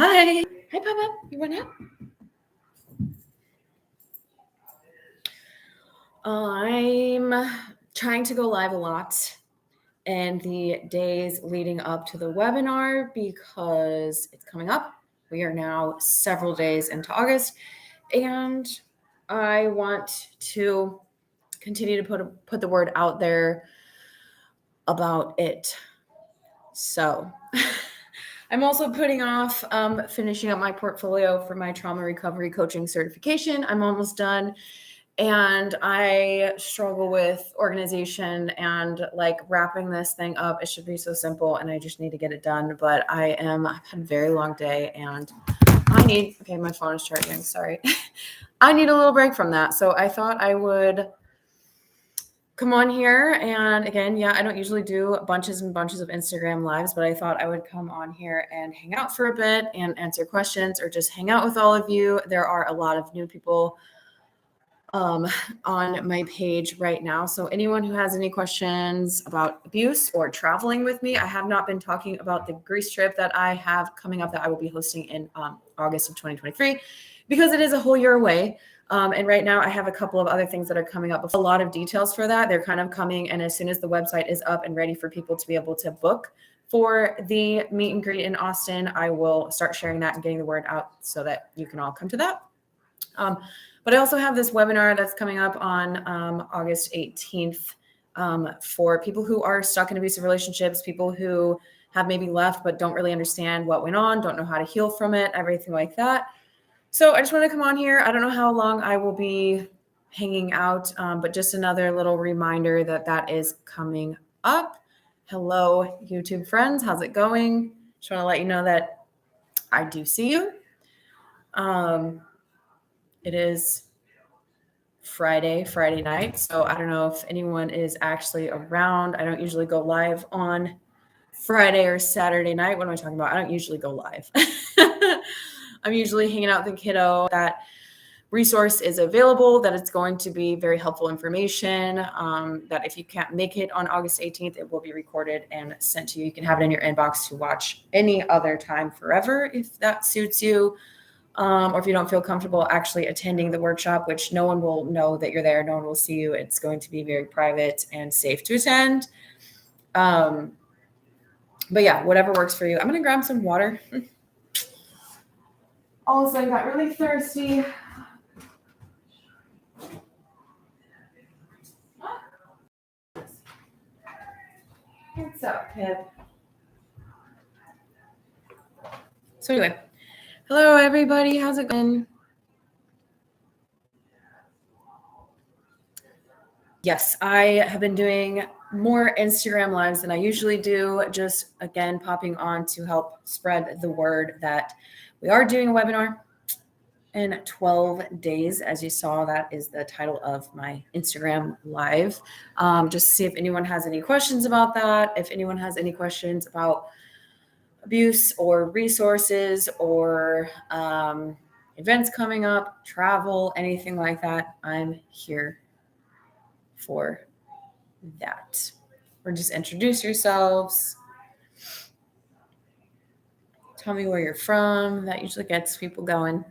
Hi. Hi, Papa. You want out? I'm trying to go live a lot in the days leading up to the webinar because it's coming up. We are now several days into August, and I want to continue to put the word out there about it. So I'm also putting off finishing up my portfolio for my trauma recovery coaching certification. I'm almost done. And I struggle with organization and like wrapping this thing up. It should be so simple and I just need to get it done. But I've had a very long day and okay, my phone is charging. Sorry. I need a little break from that. So I thought I would come on here. And again, yeah, I don't usually do bunches and bunches of Instagram lives, but I thought I would come on here and hang out for a bit and answer questions or just hang out with all of you. There are a lot of new people on my page right now. So anyone who has any questions about abuse or traveling with me, I have not been talking about the Greece trip that I have coming up that I will be hosting in August of 2023 because it is a whole year away. And right now I have a couple of other things that are coming up. A lot of details for that. They're kind of coming. And as soon as the website is up and ready for people to be able to book for the meet and greet in Austin, I will start sharing that and getting the word out so that you can all come to that. But I also have this webinar that's coming up on August 18th for people who are stuck in abusive relationships, people who have maybe left but don't really understand what went on, don't know how to heal from it, everything like that. So I just want to come on here. I don't know how long I will be hanging out, but just another little reminder that is coming up. Hello, YouTube friends. How's it going? Just want to let you know that I do see you. It is Friday night. So I don't know if anyone is actually around. I don't usually go live on Friday or Saturday night. What am I talking about? I don't usually go live. I'm usually hanging out with the kiddo. That resource is available, that it's going to be very helpful information, that if you can't make it on August 18th, it will be recorded and sent to you. You can have it in your inbox to watch any other time forever if that suits you. Or if you don't feel comfortable actually attending the workshop, which no one will know that you're there, no one will see you. It's going to be very private and safe to attend. But yeah, whatever works for you. I'm going to grab some water. All of a sudden, I got really thirsty. What's up, Pip? So anyway, hello, everybody. How's it going? Yes, I have been doing more Instagram lives than I usually do. Just, again, popping on to help spread the word that we are doing a webinar in 12 days. As you saw, that is the title of my Instagram live. Just to see if anyone has any questions about that. If anyone has any questions about abuse or resources or events coming up, travel, anything like that, I'm here for that. Or just introduce yourselves. Tell me where you're from. That usually gets people going.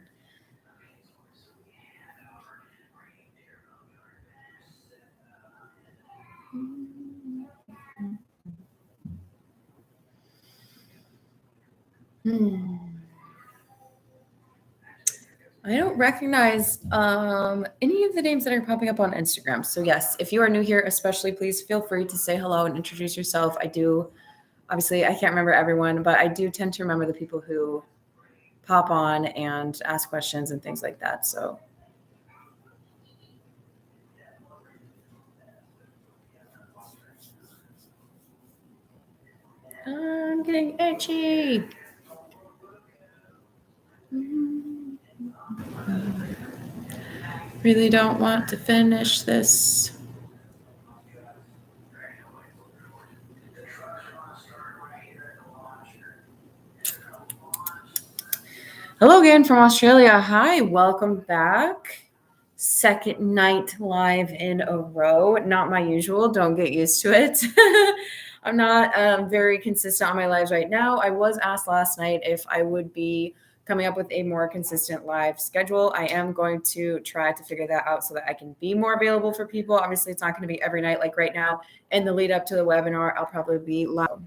I don't recognize any of the names that are popping up on Instagram. So yes, if you are new here, especially, please feel free to say hello and introduce yourself. Obviously, I can't remember everyone, but I do tend to remember the people who pop on and ask questions and things like that. So I'm getting itchy. Really don't want to finish this. Hello again from Australia. Hi, welcome back. Second night live in a row. Not my usual. Don't get used to it. I'm not very consistent on my lives right now. I was asked last night if I would be coming up with a more consistent live schedule. I am going to try to figure that out so that I can be more available for people. Obviously, it's not going to be every night like right now. In the lead up to the webinar, I'll probably be live.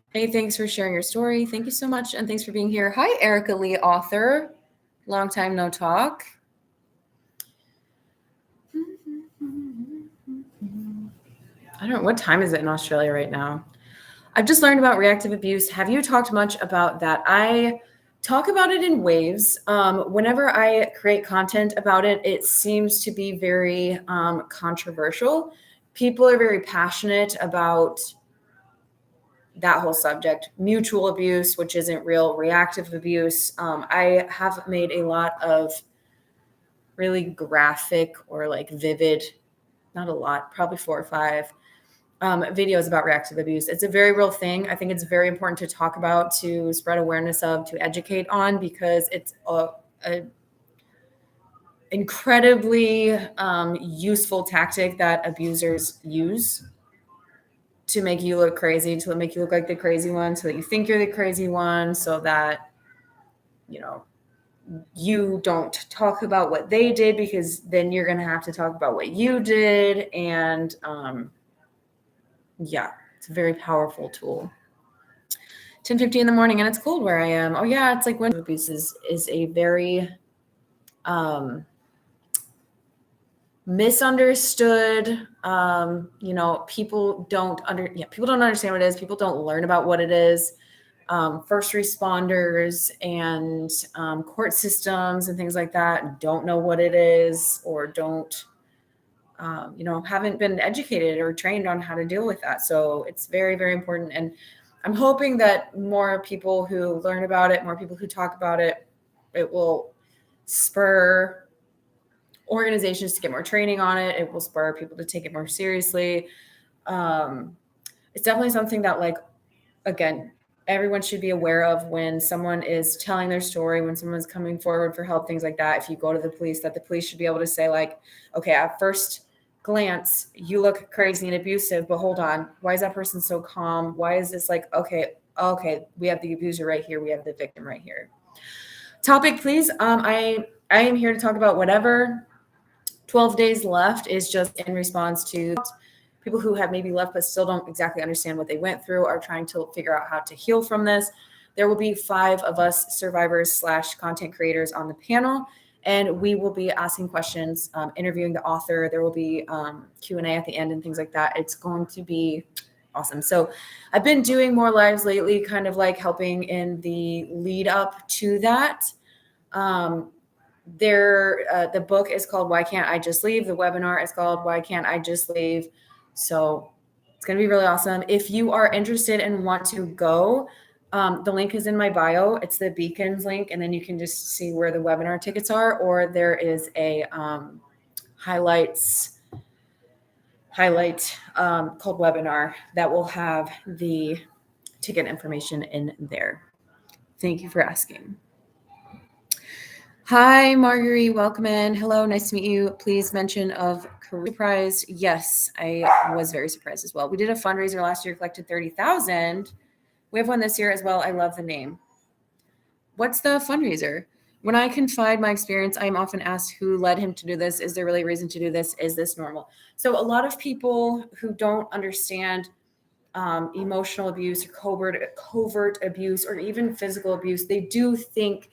Hey, thanks for sharing your story. Thank you so much. And thanks for being here. Hi, Erica Lee, author. Long time no talk. I don't know. What time is it in Australia right now? I've just learned about reactive abuse. Have you talked much about that? I talk about it in waves. Whenever I create content about it, it seems to be very controversial. People are very passionate about that whole subject. Mutual abuse, which isn't real, reactive abuse. I have made a lot of really graphic or like vivid, not a lot, probably 4 or 5 videos about reactive abuse. It's a very real thing. I think it's very important to talk about, to spread awareness of, to educate on, because it's a incredibly useful tactic that abusers use to make you look crazy, to make you look like the crazy one, so that you think you're the crazy one, so that, you know, you don't talk about what they did, because then you're going to have to talk about what you did. And yeah, it's a very powerful tool. 10:50 in the morning and it's cold where I am. Oh yeah, it's like when abuse is a very misunderstood. People don't understand what it is. People don't learn about what it is. First responders and court systems and things like that don't know what it is, or don't haven't been educated or trained on how to deal with that. So it's very, very important. And I'm hoping that more people who learn about it, more people who talk about it, it will spur organizations to get more training on it. It will spur people to take it more seriously. It's definitely something that, like, again, everyone should be aware of when someone is telling their story, when someone's coming forward for help, things like that. If you go to the police, that the police should be able to say, like, okay, at first glance, you look crazy and abusive, but hold on, why is that person so calm? Why is this like, okay, we have the abuser right here, we have the victim right here. Topic, please. I am here to talk about whatever 12 days left is just in response to people who have maybe left but still don't exactly understand what they went through, are trying to figure out how to heal from this. There will be 5 of us survivors / content creators on the panel, and we will be asking questions, interviewing the author. There will be Q&A at the end and things like that. It's going to be awesome. So I've been doing more lives lately, kind of like helping in the lead up to that. The book is called Why Can't I Just Leave? The webinar is called Why Can't I Just Leave? So it's going to be really awesome. If you are interested and want to go, the link is in my bio. It's the Beacons link, and then you can just see where the webinar tickets are, or there is a highlight called webinar that will have the ticket information in there. Thank you for asking. Hi, Marguerite. Welcome in. Hello. Nice to meet you. Please mention of career prize. Yes, I was very surprised as well. We did a fundraiser last year, collected 30,000. We have one this year as well. I love the name. What's the fundraiser? When I confide my experience, I'm often asked who led him to do this. Is there really a reason to do this? Is this normal? So a lot of people who don't understand emotional abuse or covert abuse or even physical abuse, they do think,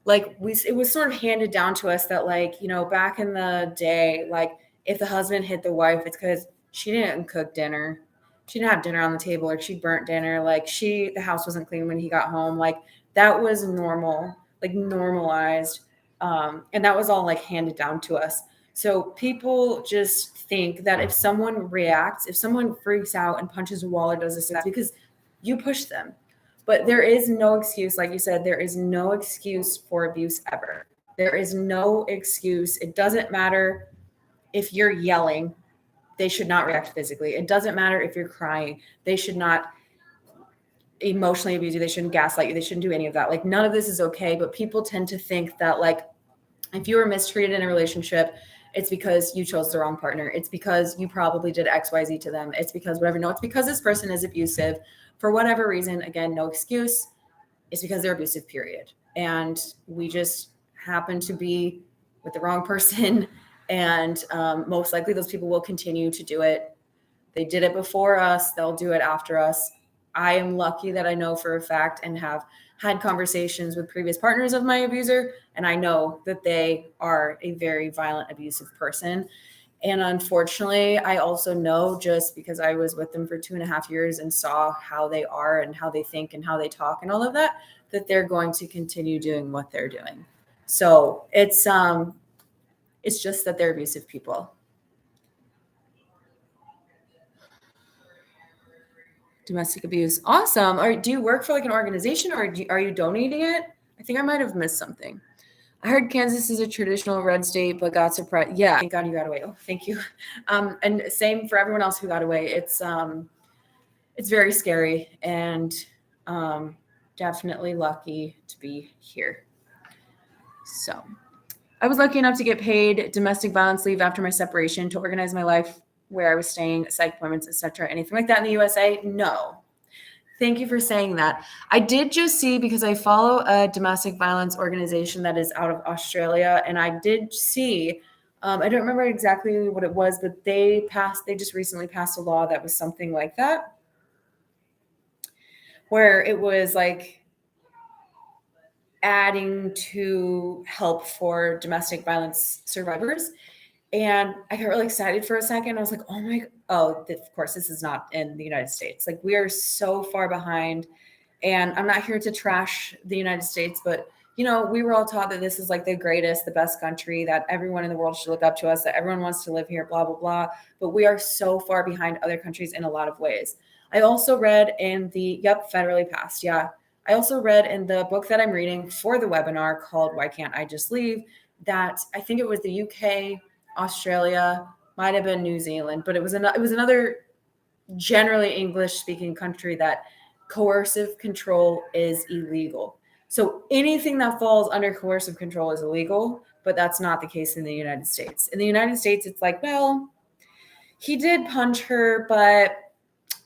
like, it was sort of handed down to us that, like, back in the day, like, if the husband hit the wife, it's because she didn't cook dinner. She didn't have dinner on the table, or she burnt dinner. Like, the house wasn't clean when he got home. Like, that was normal, like normalized. And that was all like handed down to us. So people just think that if someone reacts, if someone freaks out and punches a wall or does this, that's because you push them. But there is no excuse. Like you said, there is no excuse for abuse ever. There is no excuse. It doesn't matter if you're yelling. They should not react physically. It doesn't matter if you're crying. They should not emotionally abuse you. They shouldn't gaslight you. They shouldn't do any of that. Like, none of this is okay. But people tend to think that, like, if you were mistreated in a relationship, it's because you chose the wrong partner. It's because you probably did XYZ to them. It's because whatever. No, it's because this person is abusive for whatever reason. Again, no excuse. It's because they're abusive, period. And we just happen to be with the wrong person. And most likely those people will continue to do it. They did it before us. They'll do it after us. I am lucky that I know for a fact and have had conversations with previous partners of my abuser, and I know that they are a very violent, abusive person. And unfortunately, I also know, just because I was with them for 2.5 years and saw how they are and how they think and how they talk and all of that, that they're going to continue doing what they're doing. So it's just that they're abusive people. Domestic abuse. Awesome. Or do you work for like an organization, or are you donating it? I think I might have missed something. I heard Kansas is a traditional red state, but got surprised. Yeah, thank God you got away. Oh, thank you. And same for everyone else who got away. It's very scary, and definitely lucky to be here. So I was lucky enough to get paid domestic violence leave after my separation to organize my life, where I was staying, psych appointments, etc. Anything like that in the USA? No. Thank you for saying that. I did just see, because I follow a domestic violence organization that is out of Australia, and I did see, I don't remember exactly what it was, but they just recently passed a law that was something like that, where it was like adding to help for domestic violence survivors. And I got really excited for a second. I was like, of course, this is not in the United States. Like, we are so far behind. And I'm not here to trash the United States, but, we were all taught that this is like the greatest, the best country, that everyone in the world should look up to us, that everyone wants to live here, blah, blah, blah. But we are so far behind other countries in a lot of ways. I also read in federally passed. Yeah. I also read in the book that I'm reading for the webinar called Why Can't I Just Leave, that I think it was the UK, Australia, might have been New Zealand, but it was another generally English-speaking country that coercive control is illegal. So anything that falls under coercive control is illegal, but that's not the case in the United States. In the United States, it's like, well, he did punch her, but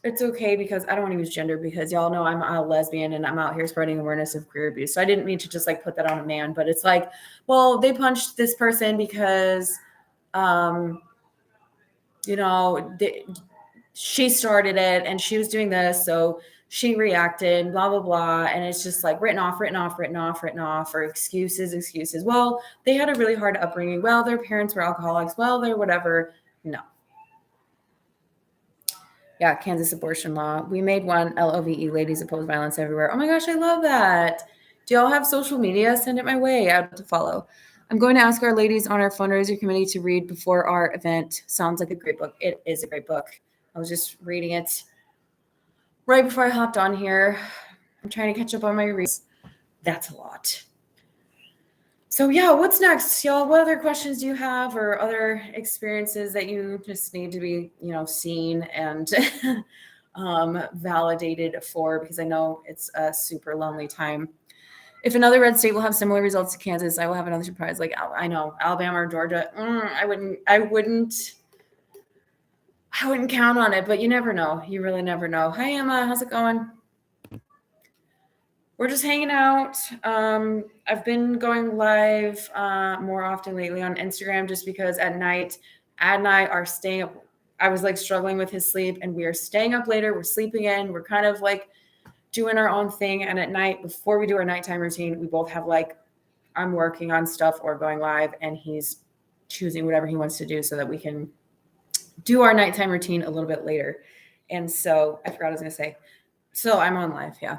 it's okay, because I don't want to use gender, because y'all know I'm a lesbian and I'm out here spreading awareness of queer abuse. So I didn't mean to just like put that on a man, but it's like, well, they punched this person because she started it and she was doing this, so she reacted, blah, blah, blah. And it's just like written off, or excuses. Well, they had a really hard upbringing. Well, their parents were alcoholics. Well, they're whatever. No. Yeah, Kansas abortion law. We made one, LOVE, Ladies Oppose Violence Everywhere. Oh my gosh, I love that. Do y'all have social media? Send it my way. I'd love to follow. I'm going to ask our ladies on our fundraiser committee to read before our event. Sounds like a great book. It is a great book. I was just reading it right before I hopped on here. I'm trying to catch up on my reads. That's a lot. So yeah, what's next, y'all? What other questions do you have, or other experiences that you just need to be, seen and validated for? Because I know it's a super lonely time. If another red state will have similar results to Kansas, I will have another surprise. Like, I know, Alabama or Georgia. I wouldn't count on it, but you never know. You really never know. Hi, Emma. How's it going? We're just hanging out. I've been going live more often lately on Instagram, just because at night, Ad and I are staying up. I was like struggling with his sleep, and we are staying up later. We're sleeping in. We're kind of like doing our own thing. And at night, before we do our nighttime routine, we both have like, I'm working on stuff or going live, and he's choosing whatever he wants to do so that we can do our nighttime routine a little bit later. And so I forgot what I was going to say. So I'm on live. Yeah.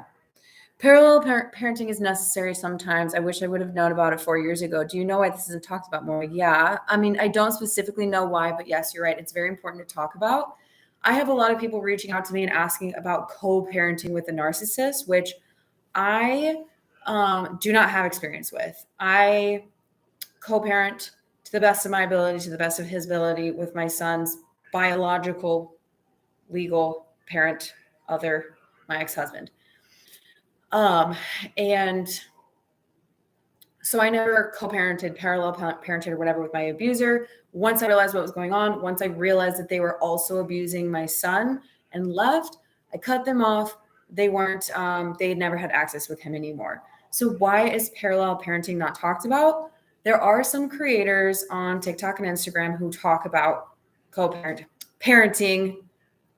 Parallel parenting is necessary sometimes. I wish I would have known about it 4 years ago. Do you know why this isn't talked about more? Yeah. I mean, I don't specifically know why, but yes, you're right. It's very important to talk about. I have a lot of people reaching out to me and asking about co-parenting with a narcissist, which I do not have experience with. I co-parent to the best of my ability, to the best of his ability, with my son's biological, legal parent, my ex-husband. And So I never co-parented, parallel parented or whatever with my abuser. Once I realized what was going on, once I realized that they were also abusing my son and left, I cut them off. They weren't, they had never had access with him anymore. So why is parallel parenting not talked about? There are some creators on TikTok and Instagram who talk about parenting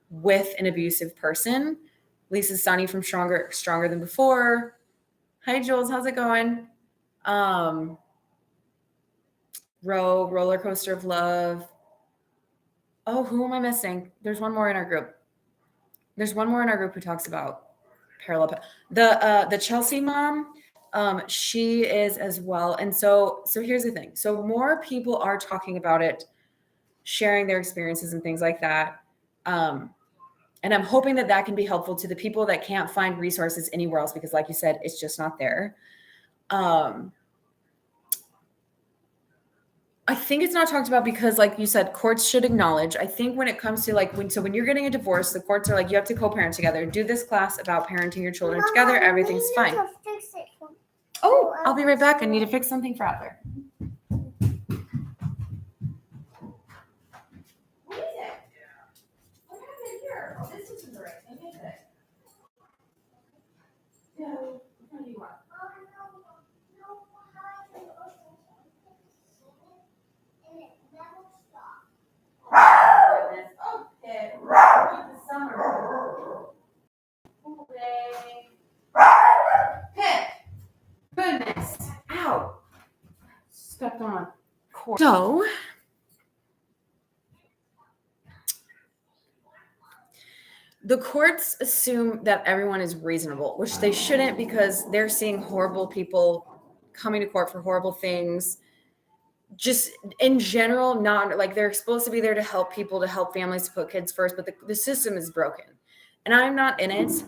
with an abusive person. Lisa Sunny from Stronger Than Before. Hi Jules, how's it going? Roller Coaster of Love. Oh, who am I missing? There's one more in our group. There's one more in our group who talks about parallel. The Chelsea mom, she is as well. And so here's the thing. So more people are talking about it, sharing their experiences and things like that. And I'm hoping that that can be helpful to the people that can't find resources anywhere else, because like you said, it's just not there. I think it's not talked about because, like you said, courts should acknowledge. I think when it comes to like when you're getting a divorce, the courts are like, you have to co-parent together. Do this class about parenting your children together. Everything's fine. Oh, I'll be right back. I need to fix something for out there. What is it? What happened here? Oh, this isn't the right thing, is it? No. What do you want? Goodness. Ow. Stepped on. So, the courts assume that everyone is reasonable, which they shouldn't, because they're seeing horrible people coming to court for horrible things. Just in general, not like they're supposed to be there to help people, to help families, to put kids first, but the system is broken. And I'm not in it.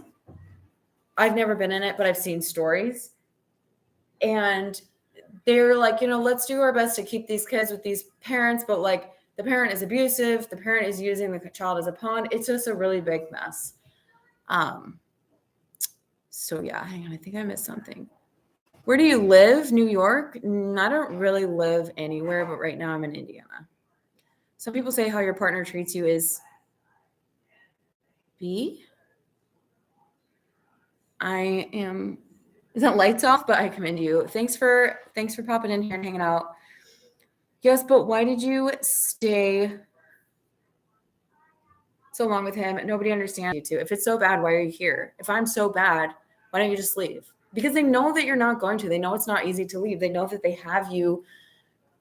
I've never been in it, but I've seen stories. And they're like, let's do our best to keep these kids with these parents, but like the parent is abusive, the parent is using the child as a pawn. It's just a really big mess. So yeah, hang on, I think I missed something. Where do you live? New York? I don't really live anywhere, but right now I'm in Indiana. Some people say how your partner treats you is B. Isn't lights off, but I commend you. Thanks for popping in here and hanging out. Yes, but why did you stay so long with him? Nobody understands you too. If it's so bad, why are you here? If I'm so bad, why don't you just leave? Because they know that you're not going to. They know it's not easy to leave. They know that they have you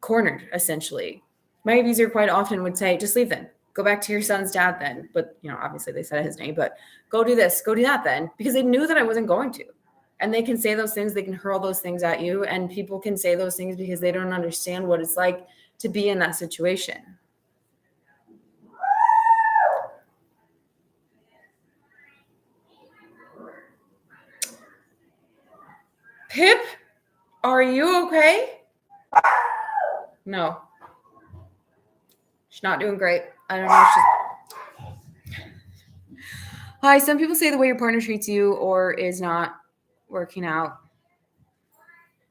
cornered, essentially. My abuser quite often would say, just leave then. Go back to your son's dad then. But, obviously they said his name, but go do this, go do that then. Because they knew that I wasn't going to. And they can say those things, they can hurl those things at you, and people can say those things because they don't understand what it's like to be in that situation. Pip, are you okay? No. She's not doing great. I don't know if she's... Hi, some people say the way your partner treats you or is not working out.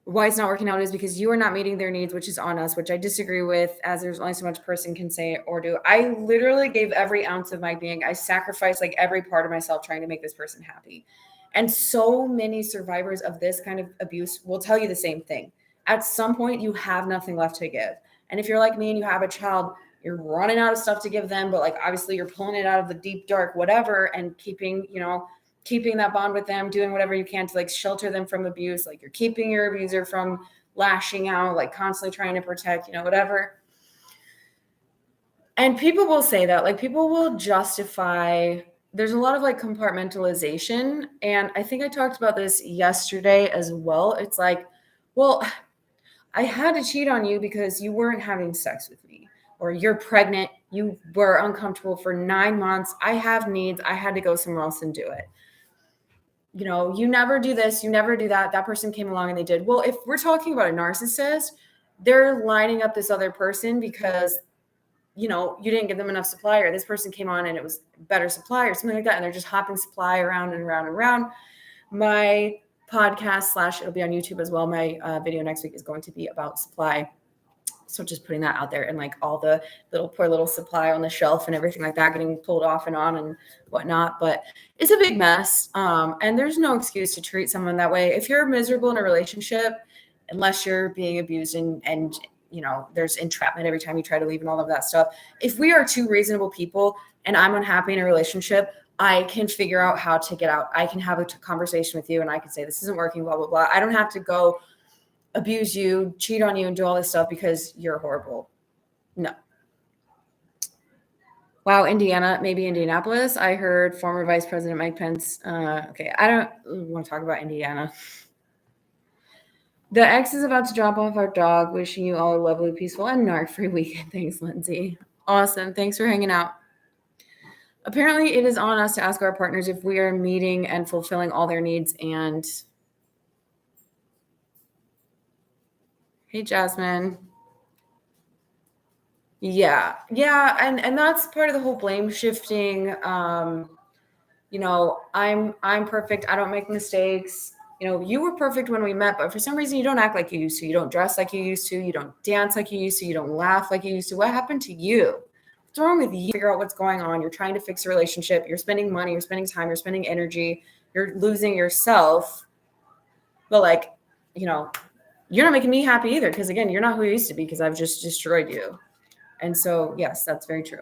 Why it's not working out is because you are not meeting their needs, which is on us, which I disagree with, as there's only so much a person can say or do. I literally gave every ounce of my being. I sacrificed like every part of myself trying to make this person happy. And so many survivors of this kind of abuse will tell you the same thing. At some point, you have nothing left to give. And if you're like me and you have a child, you're running out of stuff to give them, but like obviously you're pulling it out of the deep dark, whatever, and keeping that bond with them, doing whatever you can to like shelter them from abuse. Like you're keeping your abuser from lashing out, like constantly trying to protect, whatever. And people will say that, like people will justify, there's a lot of like compartmentalization. And I think I talked about this yesterday as well. It's like, well, I had to cheat on you because you weren't having sex with me, or you're pregnant. You were uncomfortable for 9 months. I have needs. I had to go somewhere else and do it. You never do this, you never do that. That person came along and they did. Well, if we're talking about a narcissist, they're lining up this other person because, you didn't give them enough supply, or this person came on and it was better supply or something like that. And they're just hopping supply around and around and around. My podcast / it'll be on YouTube as well. My video next week is going to be about supply. So just putting that out there, and like all the poor little supply on the shelf and everything like that getting pulled off and on and whatnot. But it's a big mess. And there's no excuse to treat someone that way. If you're miserable in a relationship, unless you're being abused and there's entrapment every time you try to leave and all of that stuff. If we are two reasonable people and I'm unhappy in a relationship, I can figure out how to get out. I can have a conversation with you and I can say, this isn't working, blah, blah, blah. I don't have to go abuse you, cheat on you, and do all this stuff because you're horrible. No. Wow, Indiana, maybe Indianapolis. I heard former Vice President Mike Pence. Okay, I don't want to talk about Indiana. The ex is about to drop off our dog. Wishing you all a lovely, peaceful, and narc-free weekend. Thanks, Lindsay. Awesome. Thanks for hanging out. Apparently, it is on us to ask our partners if we are meeting and fulfilling all their needs. And hey, Jasmine. Yeah. And that's part of the whole blame shifting. I'm perfect. I don't make mistakes. You were perfect when we met, but for some reason you don't act like you used to. You don't dress like you used to. You don't dance like you used to. You don't laugh like you used to. What happened to you? What's wrong with you? Figure out what's going on. You're trying to fix a relationship. You're spending money. You're spending time. You're spending energy. You're losing yourself. But you're not making me happy either. Because again, you're not who you used to be because I've just destroyed you. And so, yes, that's very true.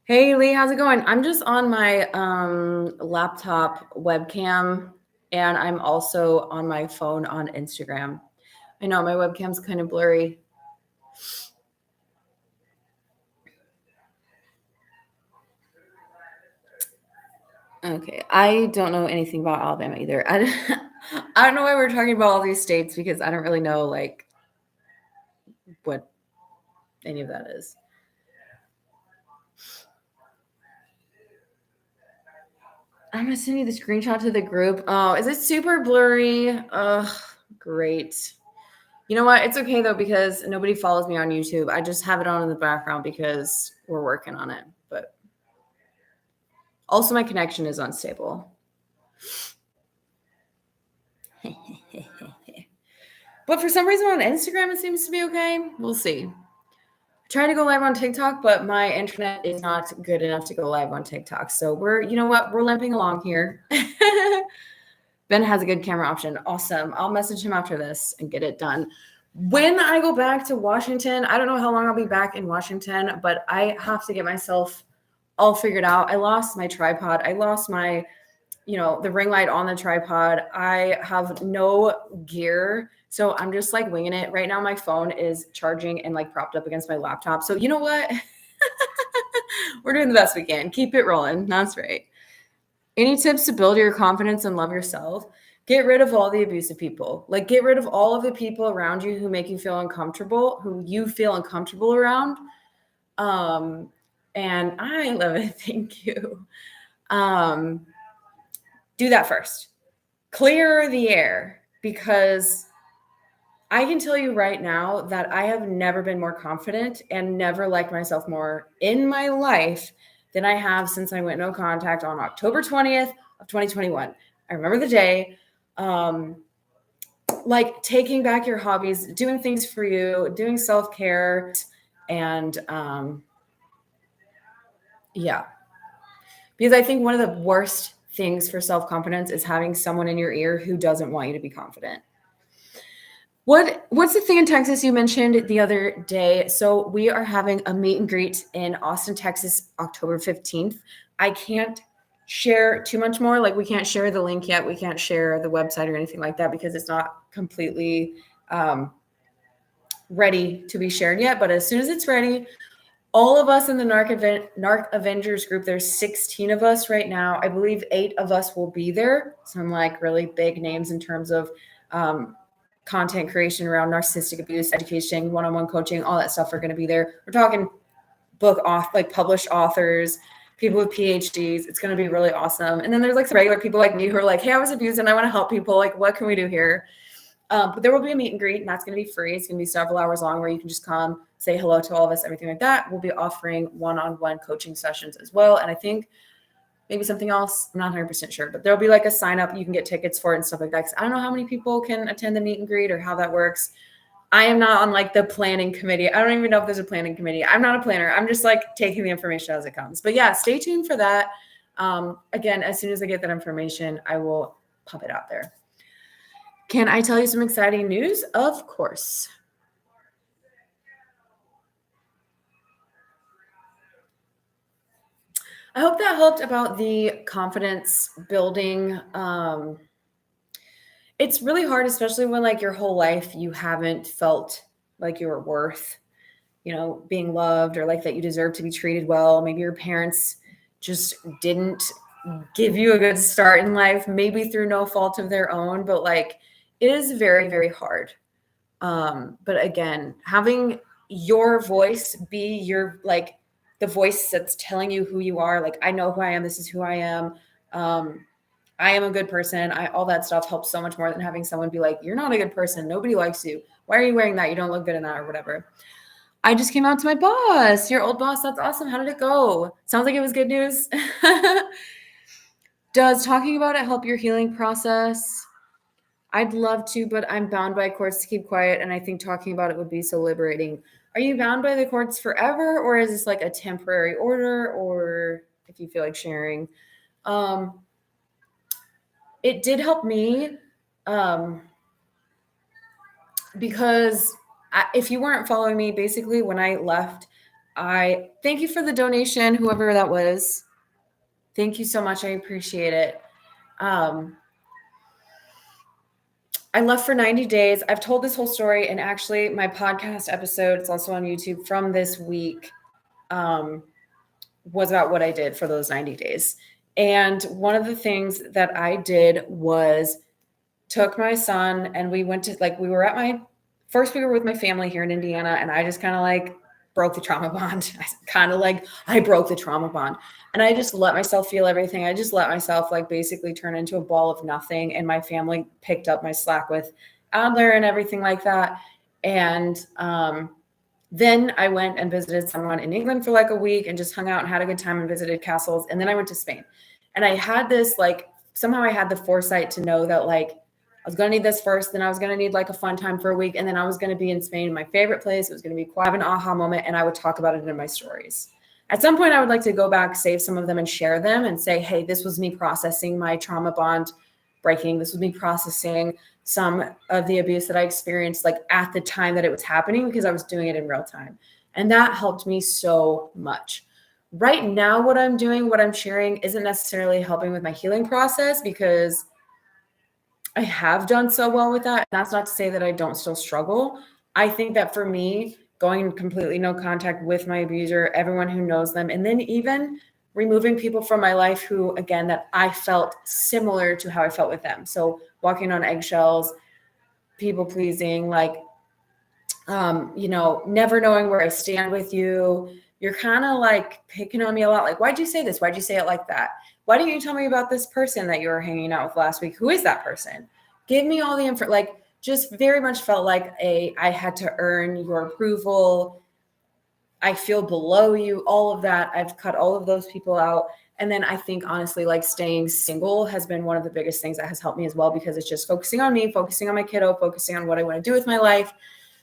Hey, Lee, how's it going? I'm just on my laptop webcam, and I'm also on my phone on Instagram. I know my webcam's kind of blurry. Okay, I don't know anything about Alabama either. I don't know why we're talking about all these states because I don't really know what any of that is. I'm gonna send you the screenshot to the group. Oh, is it super blurry? Ugh, great. You know what? It's okay though because nobody follows me on YouTube. I just have it on in the background because we're working on it. But also my connection is unstable. But for some reason on Instagram it seems to be okay. We'll see. Trying to go live on TikTok, but my internet is not good enough to go live on TikTok. So we're limping along here. Ben has a good camera option. Awesome. I'll message him after this and get it done. When I go back to Washington, I don't know how long I'll be back in Washington, but I have to get myself all figured out. I lost my tripod. I lost my, the ring light on the tripod. I have no gear. So I'm just winging it. Right now, my phone is charging and propped up against my laptop. So you know what? We're doing the best we can. Keep it rolling. That's right. Any tips to build your confidence and love yourself? Get rid of all the abusive people. Get rid of all of the people around you who make you feel uncomfortable, who you feel uncomfortable around. And I love it. Thank you. Do that first. Clear the air, because I can tell you right now that I have never been more confident and never liked myself more in my life than I have since I went no contact on October 20th of 2021. I remember the day, taking back your hobbies, doing things for you, doing self-care, and because I think one of the worst things for self-confidence is having someone in your ear who doesn't want you to be confident. What's the thing in Texas you mentioned the other day? So we are having a meet and greet in Austin, Texas, October 15th. I can't share too much more. We can't share the link yet. We can't share the website or anything like that because it's not completely ready to be shared yet. But as soon as it's ready, all of us in the Narc Avengers group, there's 16 of us right now. I believe 8 of us will be there. Some really big names in terms of content creation around narcissistic abuse, education, one-on-one coaching, all that stuff are going to be there. We're talking published authors, people with PhDs. It's going to be really awesome. And then there's like some regular people like me who are like, hey, I was abused and I want to help people. Like, what can we do here? But there will be a meet and greet, and that's going to be free. It's going to be several hours long where you can just come, say hello to all of us, everything like that. We'll be offering one-on-one coaching sessions as well. And I think maybe something else, I'm not 100% sure, but there'll be like a sign up. You can get tickets for it and stuff like that. 'Cause I don't know how many people can attend the meet and greet or how that works. I am not on like the planning committee. I don't even know if there's a planning committee. I'm not a planner. I'm just like taking the information as it comes. But yeah, stay tuned for that. Again, as soon as I get that information, I will pop it out there. Can I tell you some exciting news? Of course. I hope that helped about the confidence building. It's really hard, especially when like your whole life you haven't felt like you were worth, being loved or like that you deserve to be treated well. Maybe your parents just didn't give you a good start in life, maybe through no fault of their own, but like it is very, very hard. But again, having your voice be your like the voice that's telling you who you are, like I know who I am, this is who I am. I am a good person. All that stuff helps so much more than having someone be like, you're not a good person. Nobody likes you. Why are you wearing that? You don't look good in that or whatever. I just came out to my boss, your old boss. That's awesome. How did it go? Sounds like it was good news. Does talking about it help your healing process? I'd love to, but I'm bound by courts to keep quiet. And I think talking about it would be so liberating. Are you bound by the courts forever? Or is this like a temporary order? Or if you feel like sharing? It did help me because if you weren't following me, basically when I left, I thank you for the donation, whoever that was. Thank you so much. I appreciate it. I left for 90 days. I've told this whole story, and actually my podcast episode, it's also on YouTube from this week, was about what I did for those 90 days. And one of the things that I did was took my son and we went to we were with my family here in Indiana, and I just kind of like broke the trauma bond. I broke the trauma bond, and I just let myself feel everything. I just let myself like basically turn into a ball of nothing. And my family picked up my slack with Adler and everything like that. And then I went and visited someone in England for like a week and just hung out and had a good time and visited castles. And then I went to Spain, and I had this somehow I had the foresight to know that I was going to need this first, then I was going to need like a fun time for a week. And then I was going to be in Spain, my favorite place. It was going to be quite an aha moment. And I would talk about it in my stories. At some point, I would like to go back, save some of them and share them and say, hey, this was me processing my trauma bond breaking. This was me processing some of the abuse that I experienced at the time that it was happening, because I was doing it in real time. And that helped me so much. Right now, what I'm doing, what I'm sharing isn't necessarily helping with my healing process, because I have done so well with that. That's not to say that I don't still struggle. I think that for me, going completely no contact with my abuser, everyone who knows them, and then even removing people from my life who, again, that I felt similar to how I felt with them. So walking on eggshells, people pleasing, never knowing where I stand with you. You're kind of picking on me a lot. Why'd you say this? Why'd you say it like that? Why didn't you tell me about this person that you were hanging out with last week? Who is that person? Give me all the info. Just very much felt like I had to earn your approval. I feel below you, all of that. I've cut all of those people out. And then I think honestly, staying single has been one of the biggest things that has helped me as well, because it's just focusing on me, focusing on my kiddo, focusing on what I want to do with my life.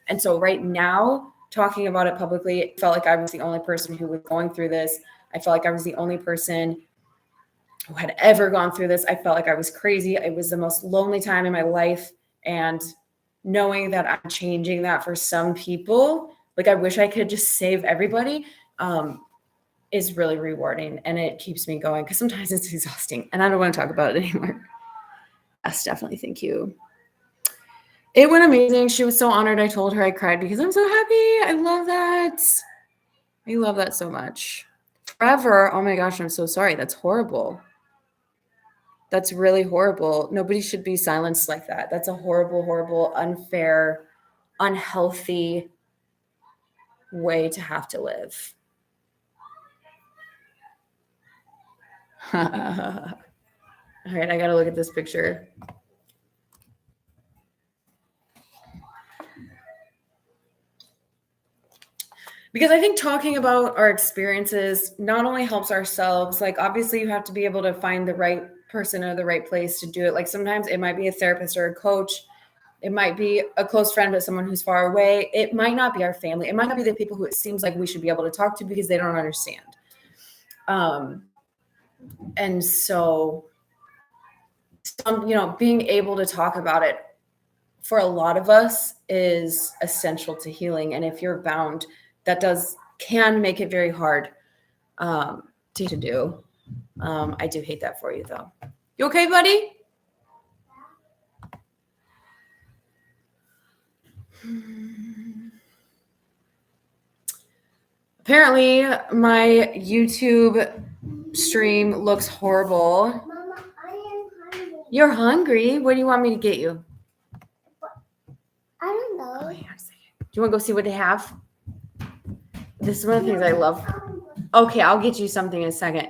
And so right now, talking about it publicly, it felt like I was the only person who was going through this. I felt like I was the only person who had ever gone through this. I felt like I was crazy. It was the most lonely time in my life. And knowing that I'm changing that for some people, I wish I could just save everybody, is really rewarding. And it keeps me going, because sometimes it's exhausting and I don't want to talk about it anymore. Yes, definitely. Thank you. It went amazing. She was so honored. I told her I cried because I'm so happy. I love that. I love that so much. Forever. Oh my gosh, I'm so sorry. That's horrible. That's really horrible. Nobody should be silenced like that. That's a horrible, horrible, unfair, unhealthy way to have to live. All right, I got to look at this picture. Because I think talking about our experiences not only helps ourselves, like obviously you have to be able to find the right person or the right place to do it. Like sometimes it might be a therapist or a coach. It might be a close friend, but someone who's far away. It might not be our family. It might not be the people who it seems like we should be able to talk to because they don't understand. And so, being able to talk about it for a lot of us is essential to healing. And if you're bound, that can make it very hard to do. I do hate that for you, though. You okay, buddy? Apparently, my YouTube stream looks horrible. Mama, I am hungry. You're hungry? What do you want me to get you? I don't know. Oh, yeah, do you want to go see what they have? This is one of the things I love. Okay, I'll get you something in a second.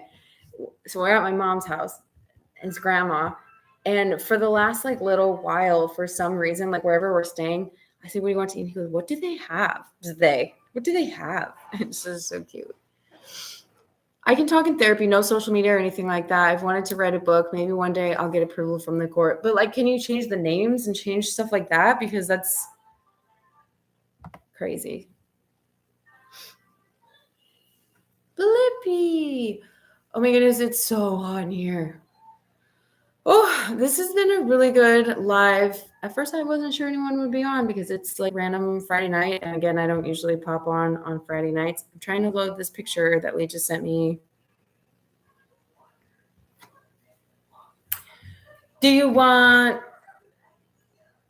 So we're at my mom's house. It's grandma. And for the last little while, for some reason, wherever we're staying, I say, what do you want to eat? He goes, what do they have? What do they have? It's just so cute. I can talk in therapy, no social media or anything like that. I've wanted to write a book. Maybe one day I'll get approval from the court. But can you change the names and change stuff like that? Because that's crazy. Blippi. Oh my goodness, it's so hot in here. Oh, this has been a really good live. At first, I wasn't sure anyone would be on because it's random Friday night. And again, I don't usually pop on Friday nights. I'm trying to load this picture that Lee just sent me. Do you want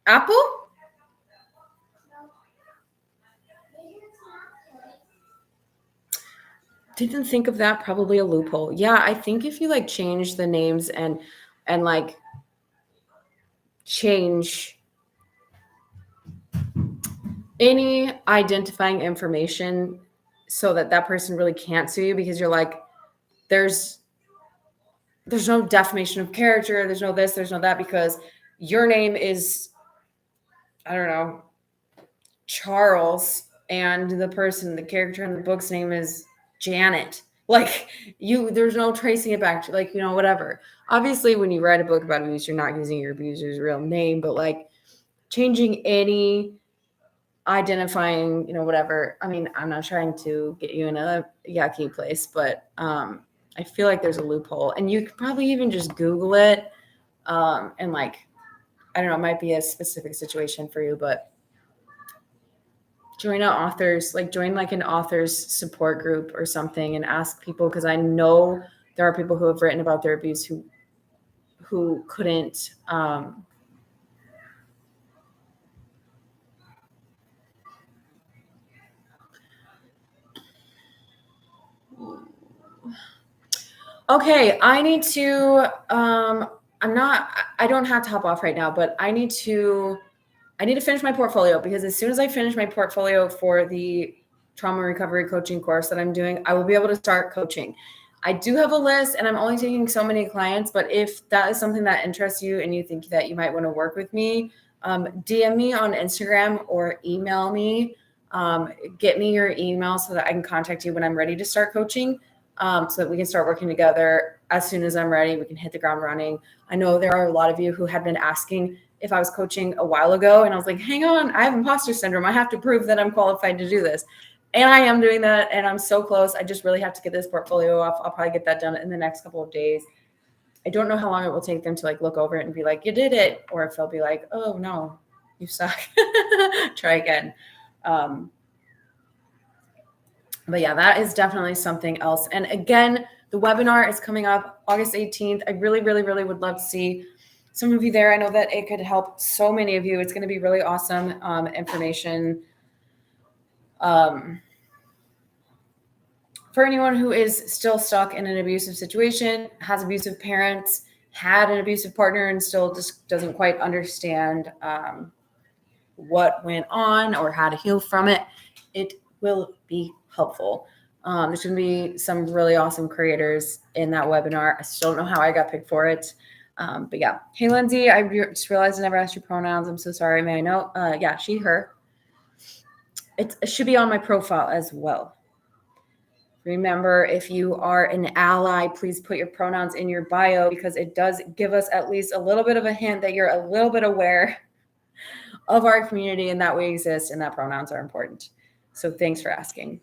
apple? Didn't think of that. Probably a loophole. Yeah, I think if you change the names and change any identifying information so that person really can't sue you, because you're there's no defamation of character, there's no this, there's no that, because your name is, I don't know, Charles, and the character in the book's name is Janet. There's no tracing it back to whatever. Obviously, when you write a book about abuse, you're not using your abuser's real name, but changing any identifying, whatever. I mean, I'm not trying to get you in a yucky place, but I feel like there's a loophole, and you could probably even just Google it. And I don't know, it might be a specific situation for you, but join join an author's support group or something and ask people, because I know there are people who have written about their abuse who couldn't Okay, I need to I don't have to hop off right now, but I need to finish my portfolio, because as soon as I finish my portfolio for the trauma recovery coaching course that I'm doing, I will be able to start coaching. I do have a list, and I'm only taking so many clients, but if that is something that interests you and you think that you might want to work with me, DM me on Instagram or email me. Get me your email so that I can contact you when I'm ready to start coaching. So that we can start working together as soon as I'm ready. We can hit the ground running. I know there are a lot of you who had been asking if I was coaching a while ago, and I was like, hang on, I have imposter syndrome. I have to prove that I'm qualified to do this. And I am doing that, and I'm so close. I just really have to get this portfolio off. I'll probably get that done in the next couple of days. I don't know how long it will take them to look over it and be like, you did it. Or if they'll be like, oh no, you suck. Try again. But yeah, that is definitely something else. And again, the webinar is coming up August 18th. I really, really, really would love to see some of you there. I know that it could help so many of you. It's going to be really awesome information. For anyone who is still stuck in an abusive situation, has abusive parents, had an abusive partner, and still just doesn't quite understand what went on or how to heal from it, it will be helpful. There's going to be some really awesome creators in that webinar. I still don't know how I got picked for it. But yeah. Hey, Lindsay, I just realized I never asked your pronouns. I'm so sorry. May I know? Yeah, she, her. It should be on my profile as well. Remember, if you are an ally, please put your pronouns in your bio because it does give us at least a little bit of a hint that you're a little bit aware of our community and that we exist and that pronouns are important. So thanks for asking.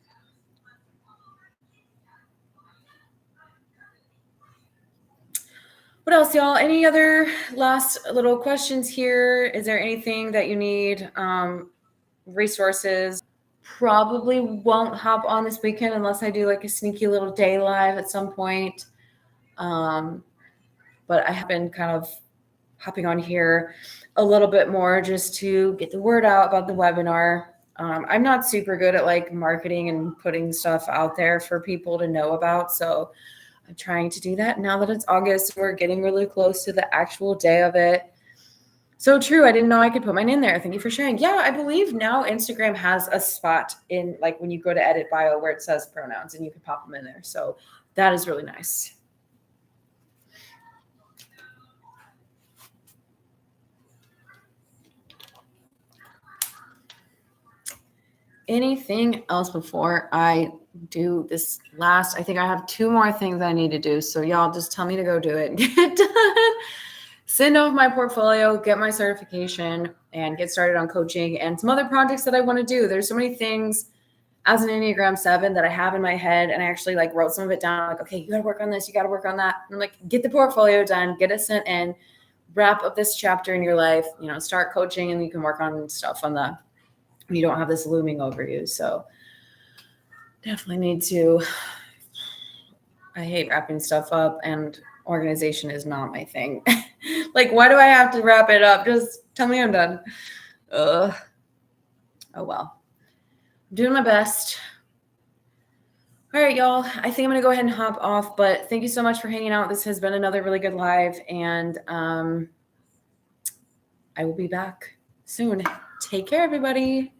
What else, y'all? Any other last little questions here? Is there anything that you need? Resources? Probably won't hop on this weekend unless I do like a sneaky little day live at some point. But I have been kind of hopping on here a little bit more just to get the word out about the webinar. I'm not super good at like marketing and putting stuff out there for people to know about. So I'm trying to do that now that it's August. We're getting really close to the actual day of it. So true. I didn't know I could put mine in there. Thank you for sharing. Yeah, I believe now Instagram has a spot in like when you go to edit bio where it says pronouns and you can pop them in there. So that is really nice. Anything else before I do this last? I think I have 2 more things I need to do. So y'all just tell me to go do it and get it done. Send off my portfolio, get my certification, and get started on coaching and some other projects that I want to do. There's so many things as an Enneagram 7 that I have in my head, and I actually like wrote some of it down. Like, okay, you got to work on this, you got to work on that. And I'm like, get the portfolio done, get it sent in, wrap up this chapter in your life. Start coaching, and you can work on stuff on the. You don't have this looming over you. So definitely need to. I hate wrapping stuff up, and organization is not my thing. Like, why do I have to wrap it up? Just tell me I'm done. Ugh. Oh, well. I'm doing my best. All right, y'all. I think I'm going to go ahead and hop off, but thank you so much for hanging out. This has been another really good live, and I will be back soon. Take care, everybody.